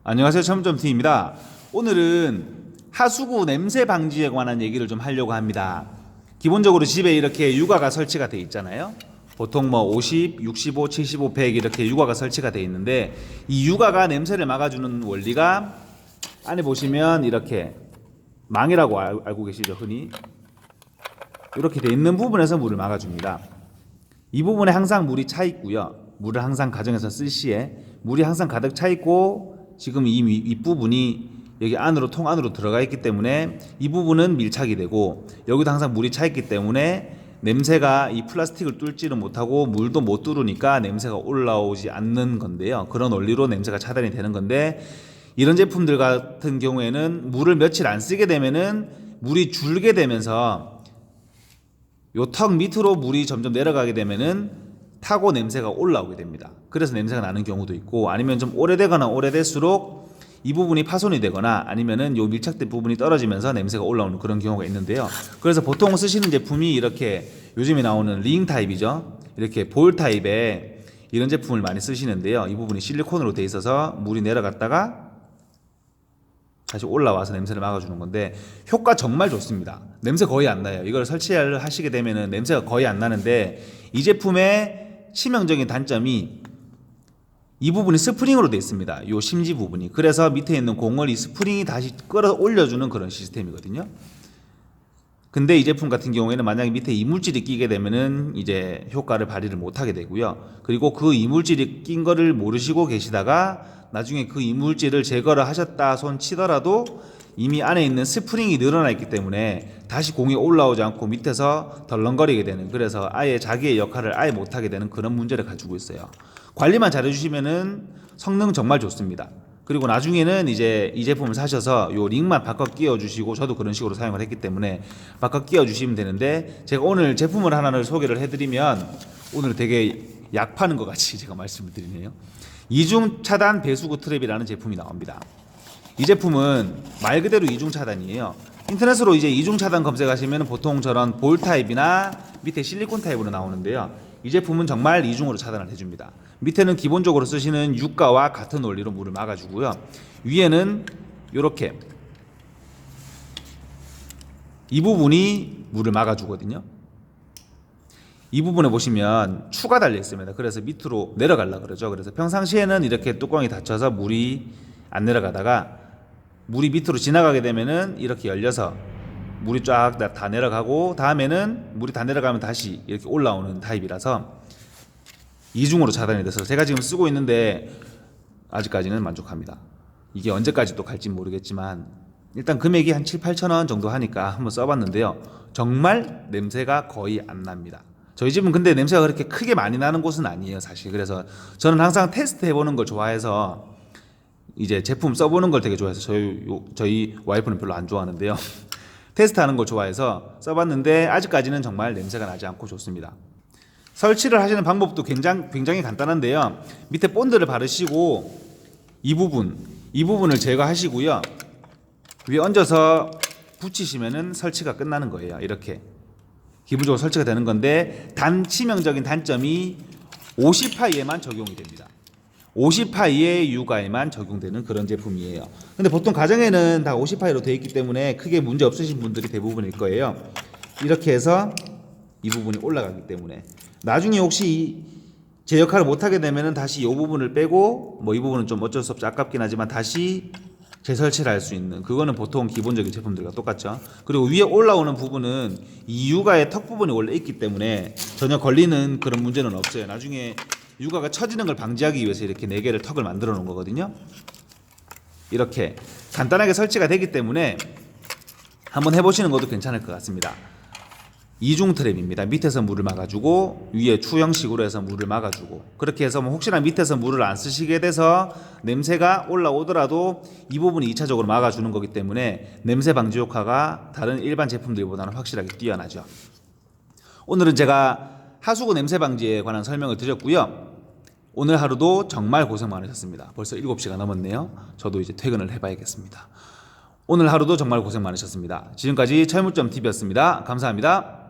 안녕하세요. 첨점T입니다. 오늘은 하수구 냄새 방지에 관한 얘기를 좀 하려고 합니다. 기본적으로 집에 이렇게 유가가 설치가 돼 있잖아요. 보통 뭐 50, 65, 75, 100 이렇게 유가가 설치가 돼 있는데 이 유가가 냄새를 막아주는 원리가 안에 보시면 이렇게 망이라고 알고 계시죠, 흔히. 이렇게 돼 있는 부분에서 물을 막아줍니다. 이 부분에 항상 물이 차 있고요. 물을 항상 가정에서 쓸 시에 물이 항상 가득 차 있고 지금 이 윗부분이 여기 안으로 통 안으로 들어가 있기 때문에 이 부분은 밀착이 되고 여기도 항상 물이 차 있기 때문에 냄새가 이 플라스틱을 뚫지를 못하고 물도 못 뚫으니까 냄새가 올라오지 않는 건데요. 그런 원리로 냄새가 차단이 되는 건데 이런 제품들 같은 경우에는 물을 며칠 안 쓰게 되면은 물이 줄게 되면서 요 턱 밑으로 물이 점점 내려가게 되면은 타고 냄새가 올라오게 됩니다. 그래서 냄새가 나는 경우도 있고 아니면 좀 오래되거나 오래될수록 이 부분이 파손이 되거나 아니면은 요 밀착된 부분이 떨어지면서 냄새가 올라오는 그런 경우가 있는데요. 그래서 보통 쓰시는 제품이 이렇게 요즘에 나오는 링 타입이죠. 이렇게 볼 타입의 이런 제품을 많이 쓰시는데요. 이 부분이 실리콘으로 돼 있어서 물이 내려갔다가 다시 올라와서 냄새를 막아주는 건데 효과 정말 좋습니다. 냄새 거의 안 나요. 이걸 설치를 하시게 되면은 냄새가 거의 안 나는데 이 제품의 치명적인 단점이 이 부분이 스프링으로 되어 있습니다. 요 심지 부분이. 그래서 밑에 있는 공을 이 스프링이 다시 끌어올려주는 그런 시스템이거든요. 근데 이 제품 같은 경우에는 만약에 밑에 이물질이 끼게 되면은 이제 효과를 발휘를 못하게 되고요. 그리고 그 이물질이 낀 거를 모르시고 계시다가 나중에 그 이물질을 제거를 하셨다 손 치더라도 이미 안에 있는 스프링이 늘어나 있기 때문에 다시 공이 올라오지 않고 밑에서 덜렁거리게 되는, 그래서 아예 자기의 역할을 아예 못하게 되는 그런 문제를 가지고 있어요. 관리만 잘해주시면은 성능 정말 좋습니다. 그리고 나중에는 이제 이 제품을 사셔서 요 링만 바꿔 끼워 주시고, 저도 그런 식으로 사용을 했기 때문에 바꿔 끼워 주시면 되는데, 제가 오늘 제품을 하나를 소개를 해드리면 오늘 되게 약 파는 것 같이 제가 말씀을 드리네요. 이중 차단 배수구 트랩이라는 제품이 나옵니다. 이 제품은 말 그대로 이중 차단이에요. 인터넷으로 이제 이중 차단 검색하시면 보통 저런 볼 타입이나 밑에 실리콘 타입으로 나오는데요. 이 제품은 정말 이중으로 차단을 해줍니다. 밑에는 기본적으로 쓰시는 유가와 같은 원리로 물을 막아주고요. 위에는 이렇게 이 부분이 물을 막아주거든요. 이 부분에 보시면 추가 달려 있습니다. 그래서 밑으로 내려가려고 그러죠. 그래서 평상시에는 이렇게 뚜껑이 닫혀서 물이 안 내려가다가 물이 밑으로 지나가게 되면은 이렇게 열려서 물이 쫙 다 내려가고, 다음에는 물이 다 내려가면 다시 이렇게 올라오는 타입이라서 이중으로 차단이 돼서 제가 지금 쓰고 있는데 아직까지는 만족합니다. 이게 언제까지 또 갈지 모르겠지만 일단 금액이 한 7, 8천 원 정도 하니까 한번 써봤는데요. 정말 냄새가 거의 안 납니다. 저희 집은 근데 냄새가 그렇게 크게 많이 나는 곳은 아니에요, 사실. 그래서 저는 항상 테스트 해보는 걸 좋아해서 이제 제품 써보는 걸 되게 좋아해서 저희 와이프는 별로 안 좋아하는데요. 테스트하는 걸 좋아해서 써봤는데 아직까지는 정말 냄새가 나지 않고 좋습니다. 설치를 하시는 방법도 굉장히 간단한데요. 밑에 본드를 바르시고 이 부분을 제거하시고요. 위에 얹어서 붙이시면은 설치가 끝나는 거예요. 이렇게 기본적으로 설치가 되는 건데, 치명적인 단점이 50파이에만 적용이 됩니다. 50파이의 유가에만 적용되는 그런 제품이에요. 근데 보통 가정에는 다 50파이로 되어 있기 때문에 크게 문제 없으신 분들이 대부분일 거예요. 이렇게 해서 이 부분이 올라가기 때문에 나중에 혹시 제 역할을 못하게 되면은 다시 이 부분을 빼고, 뭐 이 부분은 좀 어쩔 수 없이 아깝긴 하지만 다시 재설치를 할 수 있는, 그거는 보통 기본적인 제품들과 똑같죠. 그리고 위에 올라오는 부분은 이 유가의 턱 부분이 원래 있기 때문에 전혀 걸리는 그런 문제는 없어요. 나중에 유가가 처지는 걸 방지하기 위해서 이렇게 4개를 턱을 만들어 놓은 거거든요. 이렇게 간단하게 설치가 되기 때문에 한번 해보시는 것도 괜찮을 것 같습니다. 이중 트랩입니다. 밑에서 물을 막아주고 위에 추형식으로 해서 물을 막아주고, 그렇게 해서 뭐 혹시나 밑에서 물을 안 쓰시게 돼서 냄새가 올라오더라도 이 부분이 2차적으로 막아주는 거기 때문에 냄새 방지 효과가 다른 일반 제품들보다는 확실하게 뛰어나죠. 오늘은 제가 하수구 냄새 방지에 관한 설명을 드렸고요. 오늘 하루도 정말 고생 많으셨습니다. 벌써 7시가 넘었네요. 저도 이제 퇴근을 해봐야겠습니다. 오늘 하루도 정말 고생 많으셨습니다. 지금까지 철물점TV였습니다. 감사합니다.